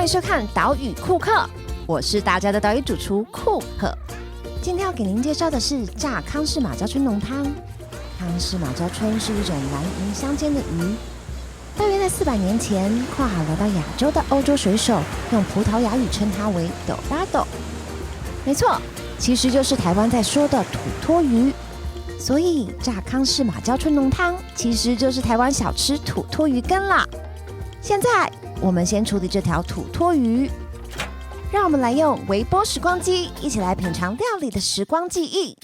迎收看岛屿库克，我是大家的岛屿主厨库克。今天要给您介绍的是炸康氏马鲛春浓汤。康氏马鲛春是一种蓝银相间的鱼，大约在400年前，跨海来到亚洲的欧洲水手用葡萄牙语称它为斗拉斗。没错，其实就是台湾在说的土托鱼。所以炸康氏马鲛春浓汤其实就是台湾小吃土托鱼羹啦。现在我们先处理这条土托鱼，让我们来用微波时光机一起来品尝料理的时光记忆。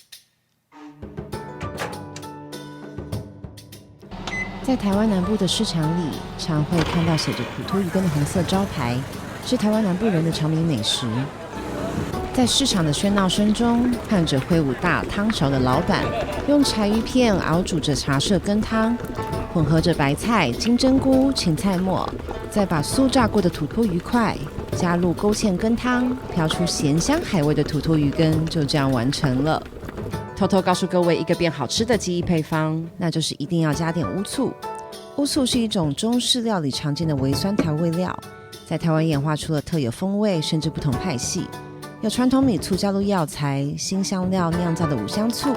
在台湾南部的市场里，常会看到写着土托鱼羹的红色招牌，是台湾南部人的常民美食。在市场的喧闹声中，看着挥舞大汤勺的老板，用柴鱼片熬煮着茶色羹汤，混合着白菜、金针菇、芹菜末，再把酥炸过的土托鱼块加入勾芡羹汤，飘出咸香海味的土托鱼羹就这样完成了。偷偷告诉各位一个变好吃的记忆配方，那就是一定要加点乌醋。乌醋是一种中式料理常见的微酸调味料，在台湾演化出了特有风味，甚至不同派系。有传统米醋加入药材、辛香料酿造的五香醋，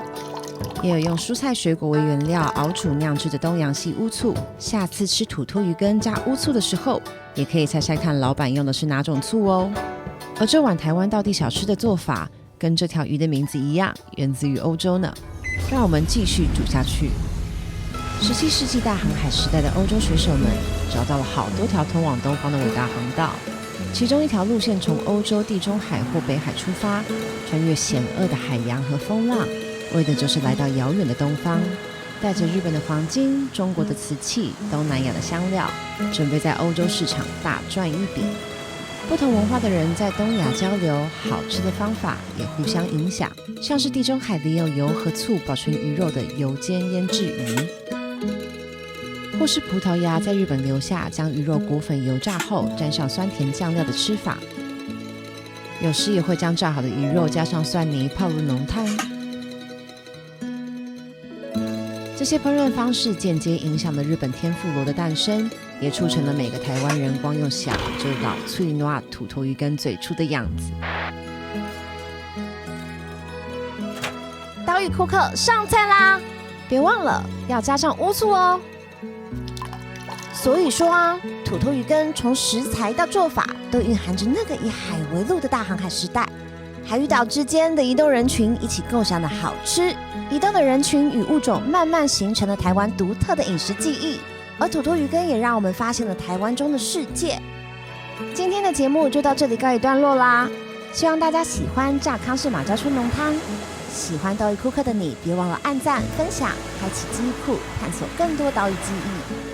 也有用蔬菜水果为原料熬煮酿制的东洋系乌醋。下次吃土托鱼羹加乌醋的时候，也可以猜猜看老板用的是哪种醋哦。而这碗台湾道地小吃的做法，跟这条鱼的名字一样，源自于欧洲呢。让我们继续煮下去。17世纪大航海时代的欧洲水手们找到了好多条通往东方的伟大航道，其中一条路线从欧洲地中海或北海出发，穿越险恶的海洋和风浪，为的就是来到遥远的东方，带着日本的黄金、中国的瓷器、东南亚的香料，准备在欧洲市场大赚一笔。不同文化的人在东亚交流，好吃的方法也互相影响，像是地中海利用油和醋保存鱼肉的油煎腌制鱼，或是葡萄牙在日本留下将鱼肉裹粉油炸后沾上酸甜酱料的吃法，有时也会将炸好的鱼肉加上蒜泥泡入浓汤。这些烹饪方式间接影响了日本天妇罗的诞生，也促成了每个台湾人光用想就老脆糯土托鱼羹最初的样子。岛屿库克上菜啦！别忘了要加上乌醋哦。所以说啊，土托鱼羹从食材到做法都蕴含着那个以海为陆的大航海时代，海与岛之间的移动人群一起构想的好吃。移动的人群与物种慢慢形成了台湾独特的饮食记忆，而土托鱼羹也让我们发现了台湾中的世界。今天的节目就到这里告一段落啦，希望大家喜欢炸康氏马鲛春浓汤。喜欢岛屿库克的你，别忘了按赞、分享，开启记忆库，探索更多岛屿记忆。